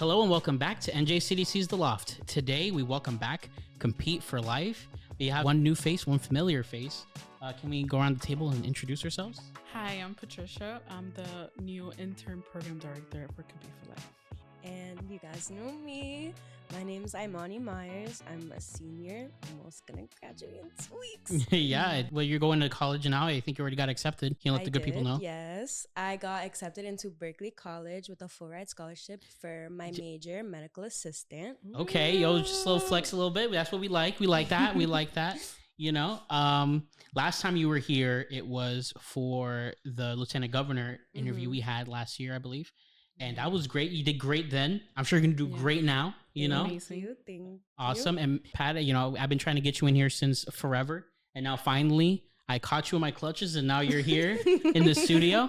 Hello and welcome back to NJCDC's The Loft. Today we welcome back Compete for Life. We have one new face, one familiar face. Can we go around the table and introduce ourselves? Hi, I'm Patricia. I'm the new intern program director for Compete for Life. And you guys know me. My name's Imahni Meyeres. I'm a senior. Almost gonna graduate in 2 weeks. Yeah, well, you're going to college now. I think you already got accepted. Can you let the good people know? Yes, I got accepted into Berkeley College with a full ride scholarship for my major, medical assistant. Okay, yo, just a little flex a little bit. That's what we like. We like that. We like that. You know, last time you were here, it was for the lieutenant governor interview we had last year, I believe. And that was great. You did great then. I'm sure you're going to do great now, you know? Thank you. Awesome. And Pat, you know, I've been trying to get you in here since forever. And now finally, I caught you in my clutches and now you're here in the studio.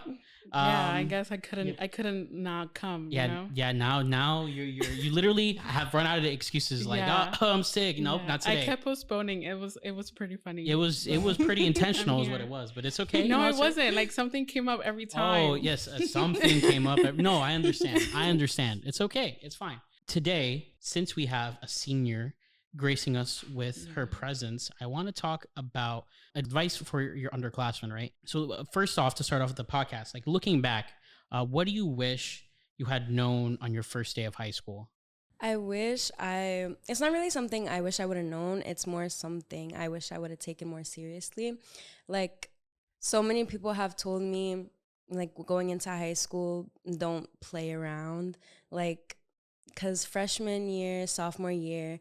I guess I couldn't not come. Yeah, you know? yeah. Now you literally have run out of the excuses. Like, oh, I'm sick. Nope, not today. I kept postponing. It was pretty funny. It was pretty intentional, is what it was. But it's okay. No, it wasn't. Like something came up every time. Oh yes, something came up. No, I understand. It's okay. It's fine. Today, since we have a senior gracing us with her presence, I want to talk about advice for your underclassmen, right? So first off, to start off with the podcast, like looking back, what do you wish you had known on your first day of high school? It's not really something I wish I would have known. It's more something I wish I would have taken more seriously. Like, so many people have told me, like, going into high school, don't play around. Like, because freshman year, sophomore year,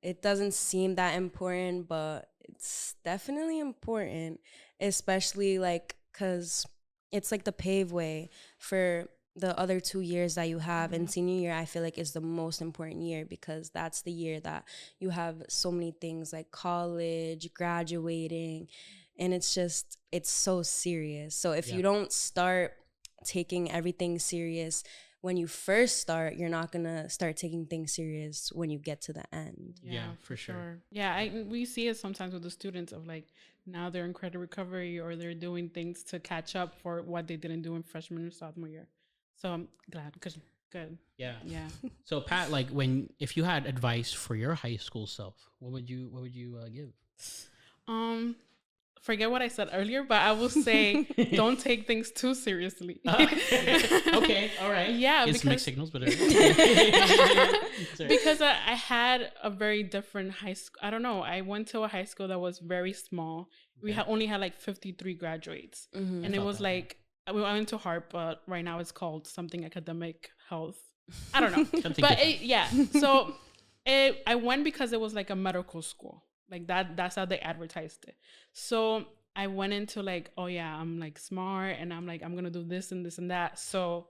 it doesn't seem that important, but it's definitely important, especially like because it's like the pave way for the other 2 years that you have. And senior year, I feel like is the most important year because that's the year that you have so many things like college, graduating, and it's so serious. So if you don't start taking everything serious when you first start, you're not gonna start taking things serious when you get to the end. Yeah, for sure. Yeah, we see it sometimes with the students of like now they're in credit recovery or they're doing things to catch up for what they didn't do in freshman or sophomore year. So I'm glad because good. Yeah. Yeah. So Pat, like if you had advice for your high school self, what would you give? Forget what I said earlier, but I will say don't take things too seriously. Okay, all right. Yeah, it's mixed signals, but because I had a very different high school. I don't know. I went to a high school that was very small. We only had like 53 graduates, and it was like I went to Hart, but right now it's called something academic health. I don't know, but So I went because it was like a medical school. Like that's how they advertised it. So I went into like, oh yeah, I'm like smart and I'm like, I'm going to do this and this and that. So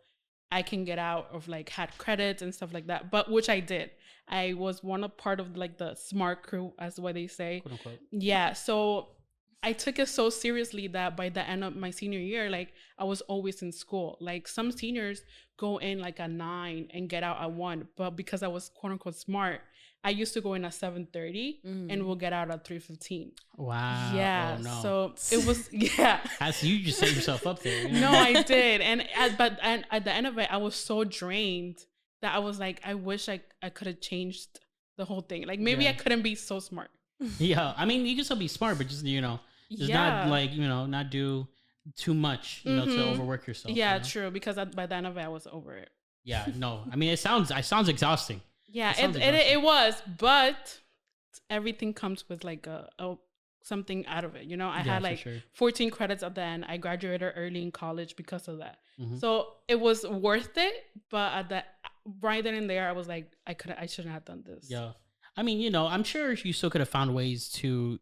I can get out of like had credits and stuff like that. But which I did. I was part of like the smart crew, as what they say. Quote unquote. Yeah. So I took it so seriously that by the end of my senior year, like I was always in school. Like some seniors go in like at 9 and get out at 1. But because I was quote unquote smart, I used to go in at 7:30 and we'll get out at 3:15. Wow. Yeah. Oh, no. So it was, yeah. As you just set yourself up there. You know? No, I did. But at the end of it, I was so drained that I was like, I wish I could have changed the whole thing. Like maybe I couldn't be so smart. Yeah. I mean, you can still be smart, but just, not like, not do too much, to overwork yourself. Yeah, true. Because by the end of it, I was over it. Yeah, no. I mean, it sounds exhausting. Yeah, it was, but everything comes with like a something out of it. I had like 14 credits at the end. I graduated early in college because of that. So it was worth it. But right then and there, I was like, I shouldn't have done this. Yeah, I mean, I'm sure you still could have found ways to,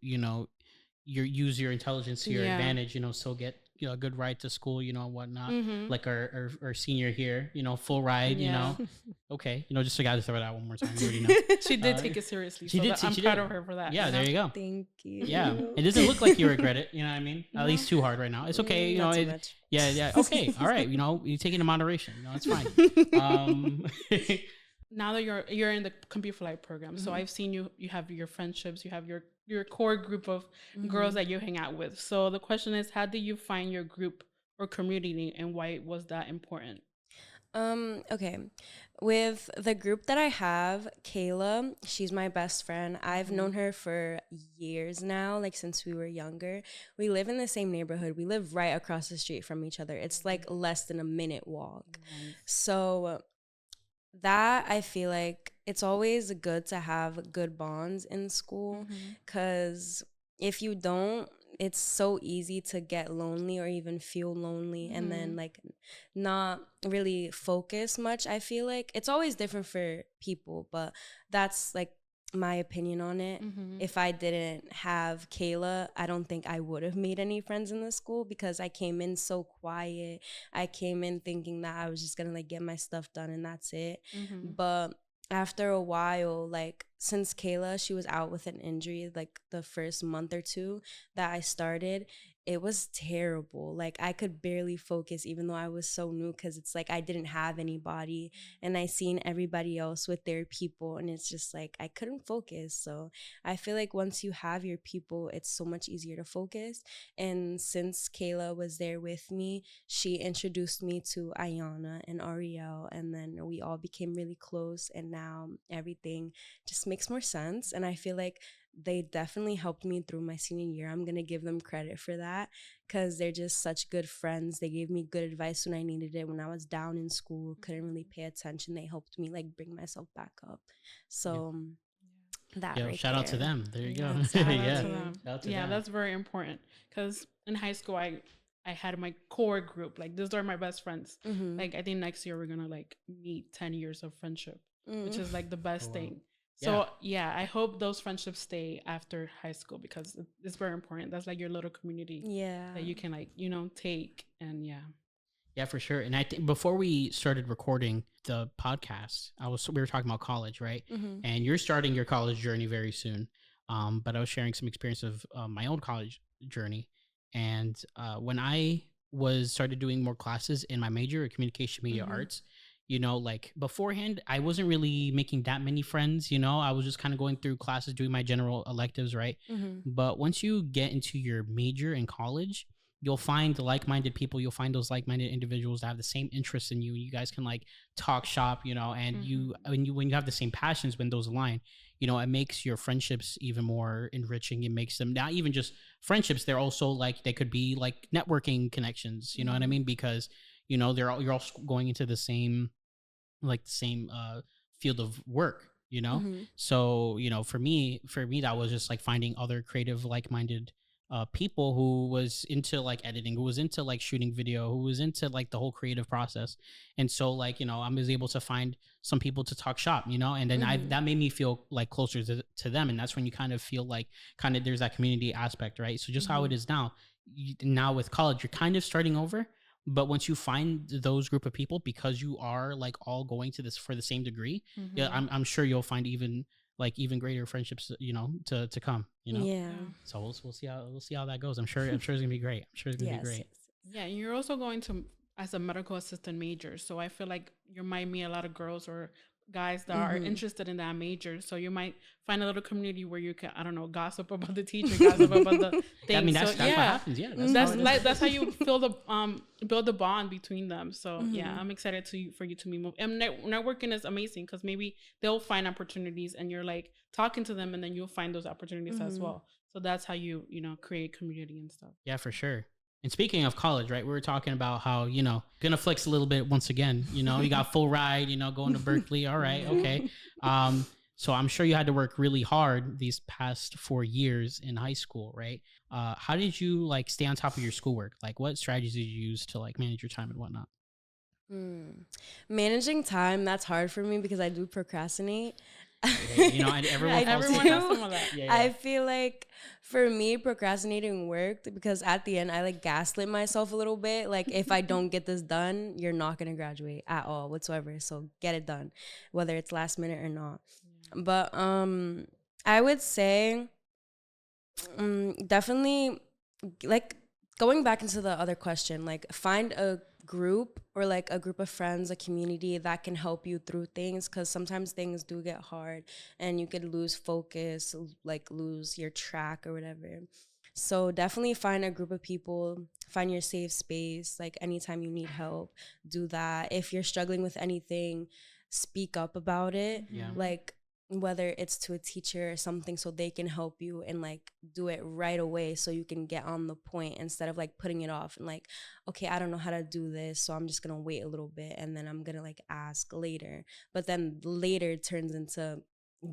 use your intelligence to your advantage. Still get a good ride to school, and whatnot. Like our senior here, full ride. Okay, just I got to throw that one more time. You already know. She did take it seriously. I'm proud of her for that. Yeah, there you go. Thank you. Yeah, it doesn't look like you regret it. You know what I mean? At least too hard right now. It's okay. Not too much. Yeah. Okay, all right. You take it in moderation. It's fine. Now that you're in the Compete for Life program, so I've seen you have your friendships, you have your core group of girls that you hang out with. So the question is, how did you find your group or community and why was that important? Okay. With the group that I have, Kayla, she's my best friend. I've known her for years now, like since we were younger. We live in the same neighborhood. We live right across the street from each other. It's like less than a minute walk. Nice. So that I feel like it's always good to have good bonds in school, because if you don't, it's so easy to get lonely or even feel lonely and then like not really focus much. I feel like it's always different for people, but that's like my opinion on it. If I didn't have Kayla, I don't think I would have made any friends in the school, because I came in so quiet. I came in thinking that I was just gonna like get my stuff done and that's it. But after a while, like since Kayla, she was out with an injury like the first month or two that I started, it was terrible. Like I could barely focus even though I was so new, because it's like I didn't have anybody and I seen everybody else with their people, and it's just like I couldn't focus. So I feel like once you have your people, it's so much easier to focus. And since Kayla was there with me, she introduced me to Ayana and Ariel, and then we all became really close, and now everything just makes more sense. And I feel like they definitely helped me through my senior year. I'm going to give them credit for that, because they're just such good friends. They gave me good advice when I needed it. When I was down in school, couldn't really pay attention, they helped me like bring myself back up. So that Yo, right shout there. out to them. There you go. Shout out Yeah. to them. Shout out to Yeah, them. that's very important, because in high school I had my core group. Like these are my best friends. Like I think next year we're gonna like meet 10 years of friendship, which is like the best thing. So yeah, I hope those friendships stay after high school, because it's very important. That's like your little community that you can like, you know, take. And Yeah, for sure. And I think before we started recording the podcast, we were talking about college, right? And you're starting your college journey very soon. But I was sharing some experience of my own college journey. And when I was started doing more classes in my major, communication media arts, you know, like beforehand, I wasn't really making that many friends. You know, I was just kind of going through classes, doing my general electives, right? But once you get into your major in college, you'll find like-minded people. You'll find those like-minded individuals that have the same interests in you. You guys can like talk shop, you know, and when you have the same passions, when those align, you know, it makes your friendships even more enriching. It makes them not even just friendships. They're also like, they could be like networking connections, you know what I mean? Because, you know, you're all going into the same, like the same field of work, you know? So, you know, for me, that was just like finding other creative, like-minded people who was into like editing, who was into like shooting video, who was into like the whole creative process. And so like, you know, I was able to find some people to talk shop, you know, and then that made me feel like closer to them. And that's when you kind of feel like there's that community aspect, right? So just how it is now, now with college, you're kind of starting over. But once you find those group of people, because you are like all going to this for the same degree, yeah, I'm sure you'll find even greater friendships, you know, to come, you know. Yeah. So we'll see how that goes. I'm sure it's gonna be great. I'm sure it's gonna be great. Yeah, and you're also going to as a medical assistant major, so I feel like you might meet a lot of girls or guys that are interested in that major. So you might find a little community where you can, I don't know, gossip about the teacher, gossip about the thing. Yeah, I mean, that's so, what happens. Yeah, that's how you feel the build the bond between them. So yeah, I'm excited for you to meet. And networking is amazing, because maybe they'll find opportunities and you're like talking to them, and then you'll find those opportunities as well. So that's how you know, create community and stuff. Yeah, for sure. And speaking of college, right, we were talking about how, you know, gonna flex a little bit once again, you know, you got full ride, you know, going to Berkeley. All right. Okay. So I'm sure you had to work really hard these past 4 years in high school, right? How did you like stay on top of your schoolwork? Like what strategies did you use to like manage your time and whatnot? Managing time, that's hard for me because I do procrastinate. You know, everyone has some of that. Yeah. I feel like for me, procrastinating worked, because at the end I like gaslit myself a little bit. Like if I don't get this done, you're not gonna graduate at all whatsoever. So get it done, whether it's last minute or not. But I would say definitely, like, going back into the other question, like find a group or like a group of friends, a community that can help you through things, because sometimes things do get hard and you could lose focus, like lose your track or whatever. So definitely find a group of people, find your safe space. Like anytime you need help, do that. If you're struggling with anything, speak up about it. Yeah. Like whether it's to a teacher or something, so they can help you and like do it right away so you can get on the point instead of like putting it off and like, okay, I don't know how to do this, so I'm just gonna wait a little bit and then I'm gonna like ask later. But then later turns into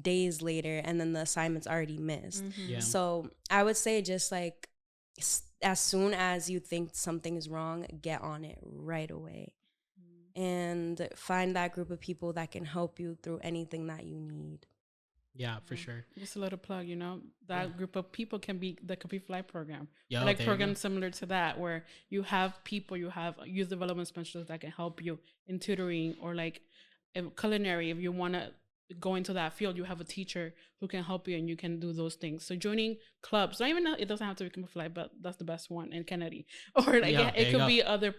days later and then the assignment's already missed. Yeah. So I would say just like as soon as you think something is wrong, get on it right away and find that group of people that can help you through anything that you need. Yeah, for sure. Just a little plug, you know, that group of people can be the Could Be Fly program. Yeah, like programs similar to that, where you have people, you have youth development specialists that can help you in tutoring or like culinary. If you want to go into that field, you have a teacher who can help you and you can do those things. So joining clubs, not even it doesn't have to be Could Be Fly, but that's the best one in Kennedy. Or like it could be other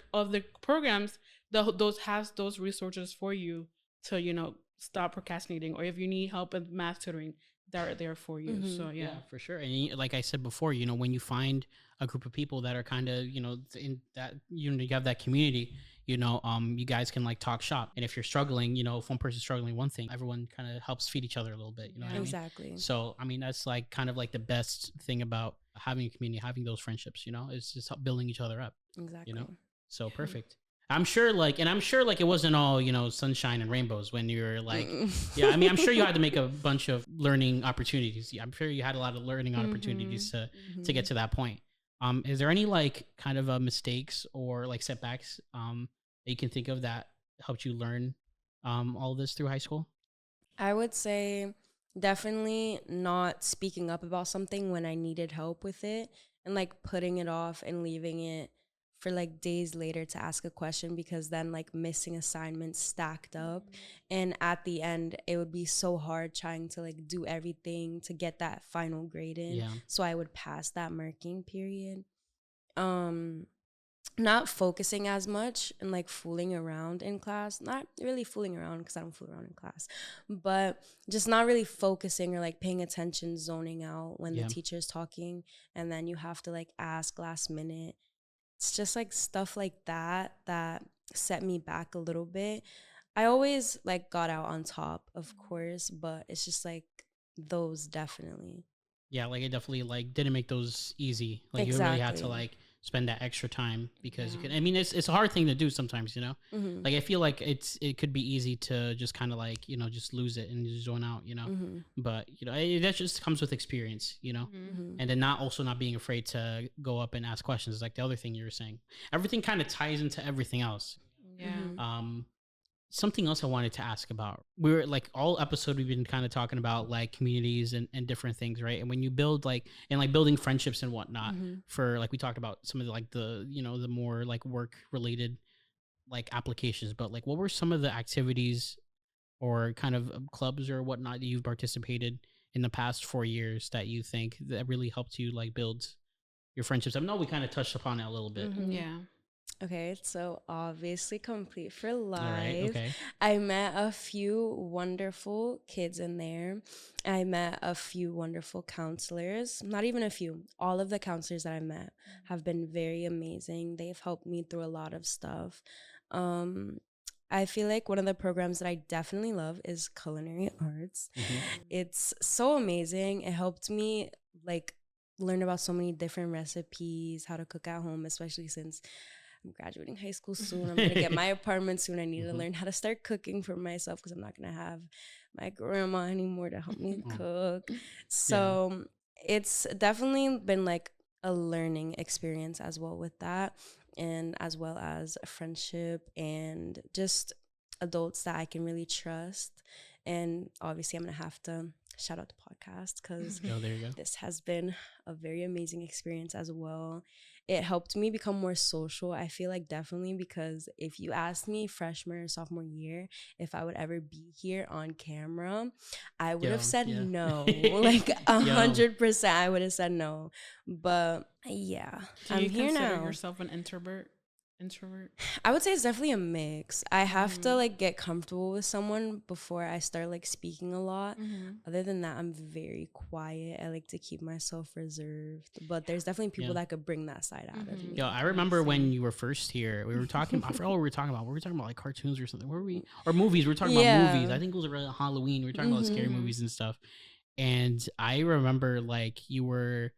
programs that has those resources for you to, you know, stop procrastinating, or if you need help with math tutoring, they're there for you. So yeah, for sure. And like I said before, you know, when you find a group of people that are kind of, you know, in that, you know, you have that community, you know, you guys can like talk shop. And if you're struggling, you know, if one person's struggling one thing, everyone kind of helps feed each other a little bit, you know what I mean? Exactly. So I mean, that's like kind of like the best thing about having a community, having those friendships, you know, it's just building each other up. Exactly. You know, so perfect. I'm sure like it wasn't all, you know, sunshine and rainbows when you were like, yeah, I mean, I'm sure you had to make a bunch of learning opportunities. I'm sure you had a lot of learning opportunities to get to that point. Is there any like kind of mistakes or like setbacks that you can think of that helped you learn all this through high school? I would say definitely not speaking up about something when I needed help with it and like putting it off and leaving it for like days later to ask a question, because then like missing assignments stacked up and at the end it would be so hard trying to like do everything to get that final grade in. So I would pass that marking period. Not focusing as much and like fooling around in class. Not really fooling around because I don't fool around in class, but just not really focusing or like paying attention, zoning out when the teacher's talking, and then you have to like ask last minute. It's just like stuff like that that set me back a little bit. I always like got out on top, of course, but it's just like those definitely. Yeah, like it definitely like didn't make those easy. Like you really had to like spend that extra time because you could. I mean, it's a hard thing to do sometimes, you know. Like I feel like it could be easy to just kind of like, you know, just lose it and just zone out, you know. But you know, that just comes with experience, you know. And then not being afraid to go up and ask questions, like the other thing you were saying. Everything kind of ties into everything else. Something else I wanted to ask about. We were like all episode we've been kind of talking about like communities and different things, right? And when you build like and like building friendships and whatnot for like we talked about some of the like the, you know, the more like work related like applications, but like what were some of the activities or kind of clubs or whatnot that you've participated in the past 4 years that you think that really helped you like build your friendships? I know we kind of touched upon it a little bit. Okay, so obviously Complete for Life. All right, okay. I met a few wonderful kids in there. I met a few wonderful counselors. Not even a few. All of the counselors that I met have been very amazing. They've helped me through a lot of stuff. I feel like one of the programs that I definitely love is culinary arts. It's so amazing. It helped me like learn about so many different recipes, how to cook at home, especially since I'm graduating high school soon. I'm going to get my apartment soon. I need to learn how to start cooking for myself because I'm not going to have my grandma anymore to help me cook. So it's definitely been like a learning experience as well with that, and as well as a friendship and just adults that I can really trust. And obviously I'm going to have to shout out the podcast because this has been a very amazing experience as well. It helped me become more social, I feel like, definitely, because if you asked me freshman or sophomore year if I would ever be here on camera, I would have said no. Like 100% I would have said no. But yeah, I'm here now. Do you consider yourself an introvert? introvert? I would say it's definitely a mix. I have to like get comfortable with someone before I start like speaking a lot. Other than that, I'm very quiet. I like to keep myself reserved. But there's definitely people that could bring that side out of me. Yo, I remember when you were first here, we were talking. I forgot what we were talking about. We were talking about like cartoons or something. Where were we? Or movies. We were talking about movies. I think it was around Halloween. We were talking about scary movies and stuff. And I remember like you were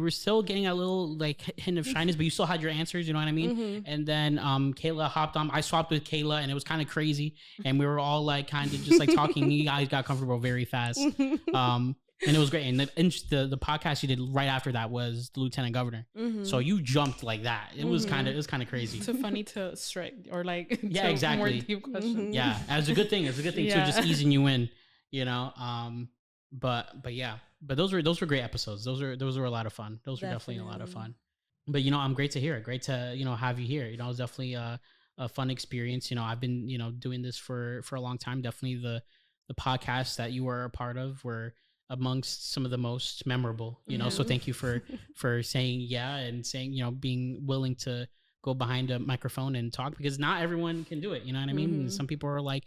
still getting a little like hint of shyness, but you still had your answers, you know what I mean? And then Kayla hopped on. I swapped with Kayla, and it was kind of crazy. And we were all like kind of just like talking. You guys got comfortable very fast, and it was great. And the podcast you did right after that was the Lieutenant Governor. So you jumped like that. It was kind of crazy. Too funny to strike or like yeah, exactly. More deep questions. Yeah, it was a good thing. It's a good thing too, just easing you in, you know. But yeah, but those were great episodes. Those were a lot of fun. Those were definitely a lot of fun. But you know, I'm great to hear it. Great to have you here. You know, it was definitely a fun experience. You know, I've been doing this for a long time. Definitely the podcasts that you were a part of were amongst some of the most memorable. You know, so thank you for saying yeah and saying being willing to go behind a microphone and talk, because not everyone can do it. You know what I mean? And some people are like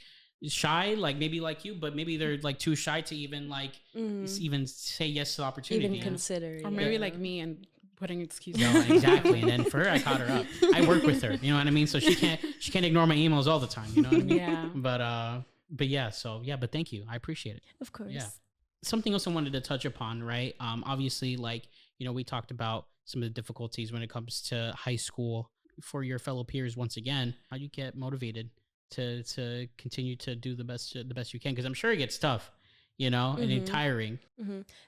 shy, like maybe like you, but maybe they're like too shy to even like even say yes to the opportunity, even consider, or maybe like me and putting excuses. No, exactly. And then for her, I caught her up. I work with her, you know what I mean? So she can't ignore my emails all the time, you know what I mean? Yeah. But yeah, so yeah, but thank you. I appreciate it. Of course. Yeah. Something else I wanted to touch upon, right? Obviously, like, we talked about some of the difficulties when it comes to high school for your fellow peers. Once again, how do you get motivated to continue to do the best you can? Because I'm sure it gets tough, and tiring.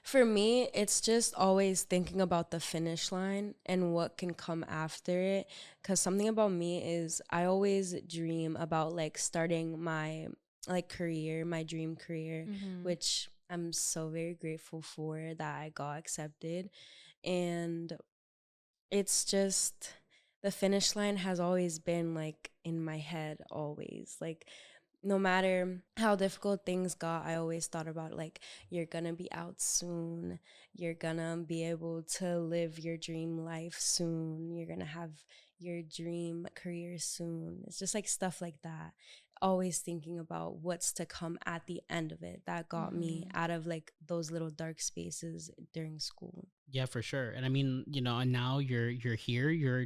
For me, it's just always thinking about the finish line and what can come after it. Because something about me is I always dream about like starting my like career, my dream career, which I'm so very grateful for that I got accepted. And it's just, the finish line has always been like in my head, always. Like, no matter how difficult things got, I always thought about like, you're gonna be out soon. You're gonna be able to live your dream life soon. You're gonna have your dream career soon. It's just like stuff like that. Always thinking about what's to come at the end of it. That got me out of like those little dark spaces during school. Yeah, for sure. And I mean, and now you're here. You're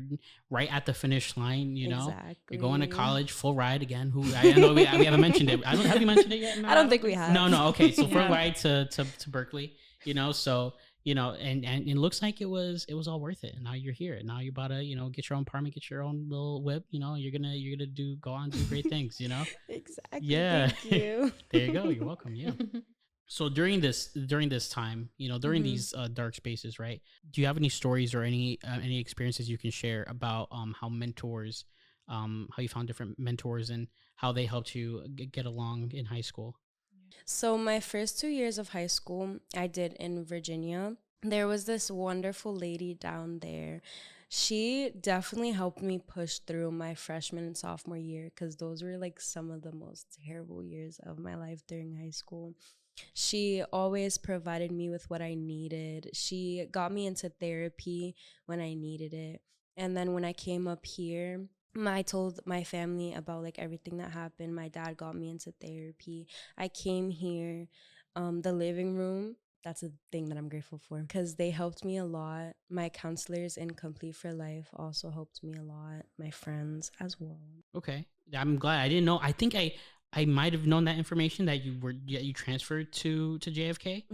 right at the finish line. Exactly. You're going to college, full ride again. Who I know we haven't mentioned it. Have you mentioned it yet? No, I don't think we have. No. Okay, so full ride to Berkeley. So and it looks like it was all worth it. And now you're here. And now you're about to get your own apartment, get your own little whip. You're gonna go on and do great things. Exactly. Yeah. Thank you. There you go. You're welcome. Yeah. So during this time, during these dark spaces, right? Do you have any stories or any experiences you can share about how mentors, how you found different mentors and how they helped you get along in high school? So my first 2 years of high school, I did in Virginia. There was this wonderful lady down there. She definitely helped me push through my freshman and sophomore year, because those were like some of the most terrible years of my life during high school. She always provided me with what I needed. She got me into therapy when I needed it. And then when I came up here, I told my family about like everything that happened. My dad got me into therapy. I came here, the living room. That's a thing that I'm grateful for, because they helped me a lot. My counselors in Complete for Life also helped me a lot. My friends as well. Okay, I'm glad. I didn't know. I think I might have known that information that you transferred to JFK,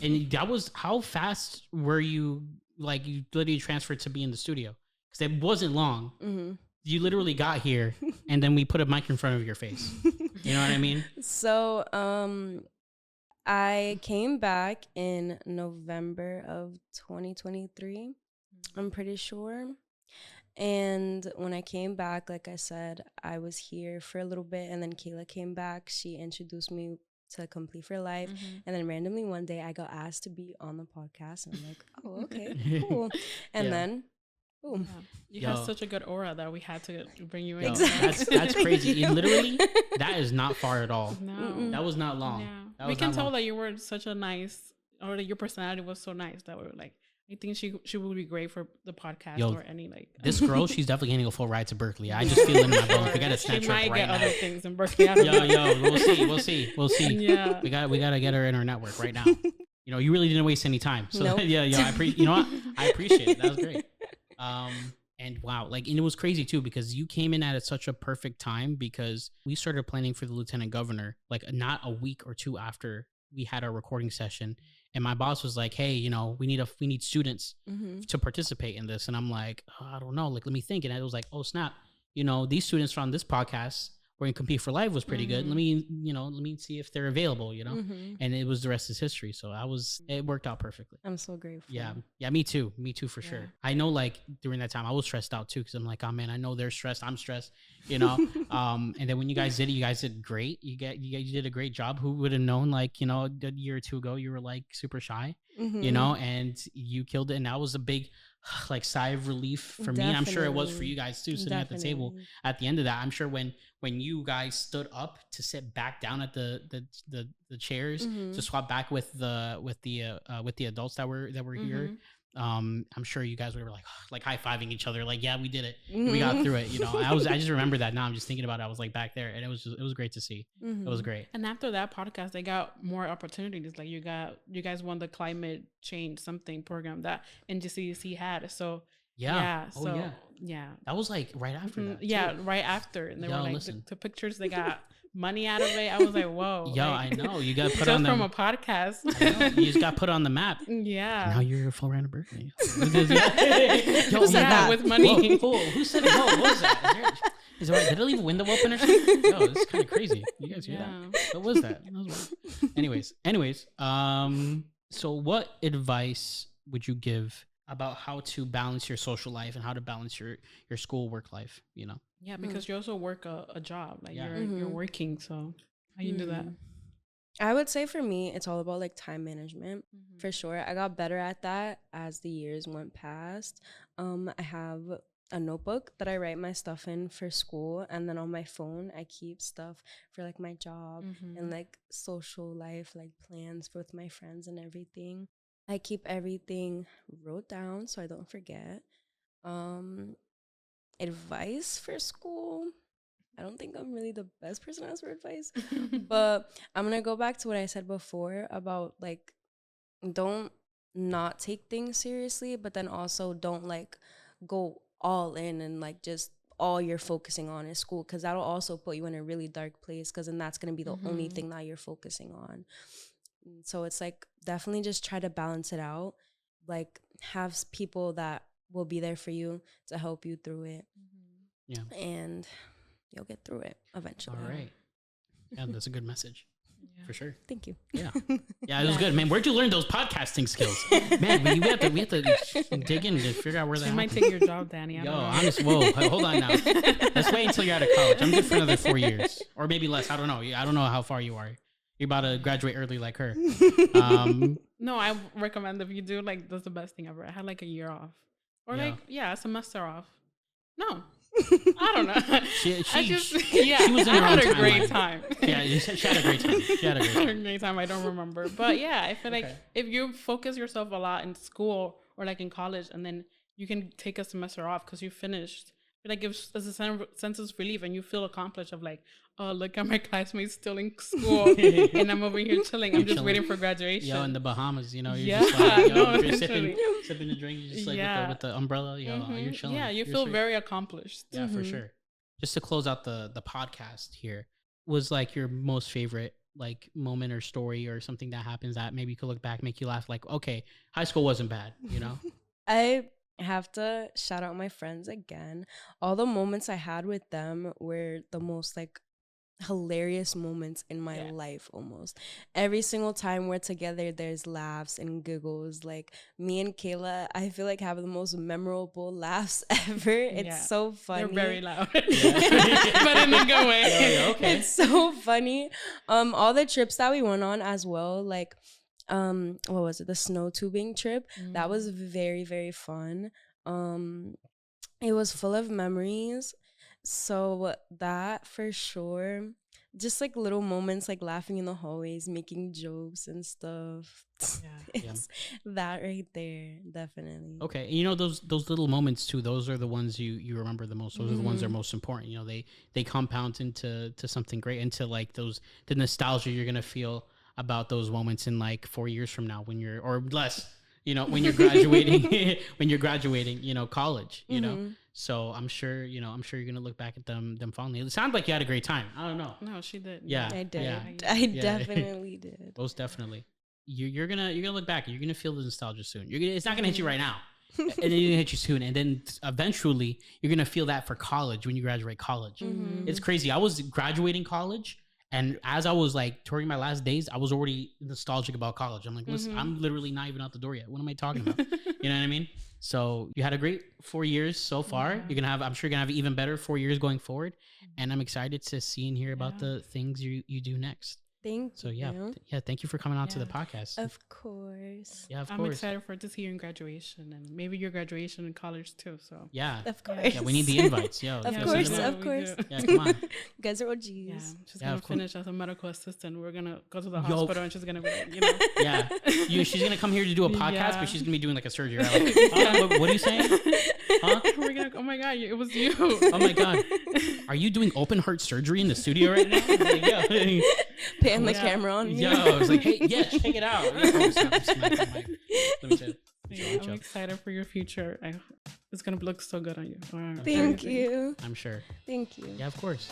and that was, how fast were you? Like, you literally transferred to be in the studio, because it wasn't long. You literally got here, and then we put a mic in front of your face. You know what I mean? So, I came back in November of 2023, I'm pretty sure. And when I came back, like I said, I was here for a little bit, and then Kayla came back. She introduced me to Complete for Life. And then randomly one day I got asked to be on the podcast, and I'm like, oh, okay, cool. And then boom. Yeah. You have such a good aura that we had to bring you in. Exactly. That's crazy. Literally, that is not far at all. No. That was not long. Yeah. We can tell that you were such a nice, or that your personality was so nice that we were like, I think she would be great for the podcast or any like. This girl, she's definitely getting a full ride to Berkeley. I just feel it in my bones. We gotta snatch her up right now. She might get other things in Berkeley. We'll see. Yeah, we gotta get her in our network right now. You really didn't waste any time. So nope. yeah, I appreciate it. That was great. And wow, and it was crazy too, because you came in at such a perfect time, because we started planning for the lieutenant governor not a week or two after we had our recording session. And my boss was like, hey, we need students to participate in this. And I'm like, oh, I don't know. Let me think. And I was like, oh, snap. These students from this podcast, we're going to compete for life, was pretty good. Let me see if they're available, and it was, the rest is history. So it worked out perfectly. I'm so grateful. Yeah. Me too for sure. I know during that time I was stressed out too. Cause I'm like, oh man, I know they're stressed. I'm stressed, and then when you guys did great. You did a great job. Who would have known, a year or two ago, you were super shy, and you killed it. And that was a big, sigh of relief for me. And I'm sure it was for you guys too, sitting at the table at the end of that. I'm sure when you guys stood up to sit back down at the chairs to swap back with the adults that were here, I'm sure you guys were high-fiving each other, yeah, we did it. We got through it. I just remember that now. I'm just thinking about it. I was back there, and it was great to see. It was great. And after that podcast, they got more opportunities. You guys won the climate change something program that NJCDC had. So yeah. That was right after that. Yeah, right after. And they were the pictures they got money out of it. I was like, whoa. Yo, I know. You got put on from a podcast. You just got put on the map. Yeah. Now you're a full round of Berkeley. Who said that? With money. Who said it? What was that? Is it right? Did it leave a window open or something? No, this is kind of crazy. You guys hear that? What was that? Anyways, so what advice would you give about how to balance your social life and how to balance your school work life, Yeah, because you also work a job. You're working, so how you do that? I would say for me, it's all about time management, for sure. I got better at that as the years went past. I have a notebook that I write my stuff in for school, and then on my phone I keep stuff for my job and social life, plans with my friends and everything. I keep everything wrote down so I don't forget. Advice for school, I don't think I'm really the best person to ask for advice, but I'm gonna go back to what I said before about don't not take things seriously, but then also don't go all in and just all you're focusing on is school, because that'll also put you in a really dark place, because then that's gonna be the only thing that you're focusing on. So it's definitely just try to balance it out, have people that will be there for you to help you through it. Yeah, and you'll get through it eventually. All right. Yeah, that's a good message. For sure. Thank you. Yeah, it was good, man. Where'd you learn those podcasting skills, man? We have to dig in to figure out where that. You might take your job, Danny. Whoa, hold on now. Let's wait until you're out of college. I'm good for another 4 years, or maybe less. I don't know. I don't know how far you are. You're about to graduate early like her. No, I recommend if you do that's the best thing ever. I had a year off, or a semester off. No, I don't know. She was in I had a great time. Yeah, she had a great time. She had a great time. I don't remember, but yeah, I feel if you focus yourself a lot in school or in college, and then you can take a semester off because you finished. It gives us a sense of relief, and you feel accomplished of oh, look at my classmates still in school, and I'm over here chilling. I'm just waiting for graduation. Yo, in the Bahamas, you're just sipping a drink, you just with the umbrella. You're chilling. Yeah, you feel very accomplished. Yeah, for sure. Just to close out the podcast here, was your most favorite moment or story or something that happens that maybe you could look back, make you laugh? Okay, high school wasn't bad, I have to shout out my friends again. All the moments I had with them were the most hilarious moments in my life. Almost every single time we're together, there's laughs and giggles. Me and Kayla, I feel have the most memorable laughs ever. It's so funny. They're very loud, but in a good way. Okay. It's so funny. All the trips that we went on as well, what was it, the snow tubing trip, that was very, very fun. It was full of memories. So that for sure. Just like little moments, like laughing in the hallways, making jokes and stuff. It's that right there, definitely. Okay, and you know those little moments too. Those are the ones you remember the most. Those are the ones that are most important. You know, they compound into something great, into like the nostalgia you're gonna feel about those moments in like 4 years from now when you're, or less. You know, when you're graduating, you know, college. You know, so I'm sure you're gonna look back at them fondly. It sounds like you had a great time. I don't know. No, she did. Yeah, I did. Yeah. I definitely did. Most definitely. You're gonna look back and you're gonna feel the nostalgia soon. It's not gonna hit you right now, and then it's gonna hit you soon, and then eventually you're gonna feel that for college when you graduate college. It's crazy. I was graduating college, and as I was like touring my last days, I was already nostalgic about college. I'm like, listen, I'm literally not even out the door yet. What am I talking about? You know what I mean? So you had a great 4 years so far. I'm sure you're gonna have even better 4 years going forward, and I'm excited to see and hear about the things you do next. Thank you. So thank you for coming on to the podcast. Of course. Yeah, I'm excited for to see your graduation and maybe your graduation in college too. So yeah, of course. Yeah, we need the invites. Yo, of course. Yeah, come on. You guys are OGs. Yeah, she's gonna finish as a medical assistant. We're gonna go to the hospital and she's gonna be like, Yeah, she's gonna come here to do a podcast, but she's gonna be doing like a surgery. Right? Like, what are you saying? Huh? We're gonna. Oh my god, it was you. Oh my god, are you doing open heart surgery in the studio right now? Like, Pan the camera on me. Yo, I was like, hey, check it out. I'm excited for your future. It's gonna look so good on you. Thank you. I'm sure. Thank you. Yeah, of course.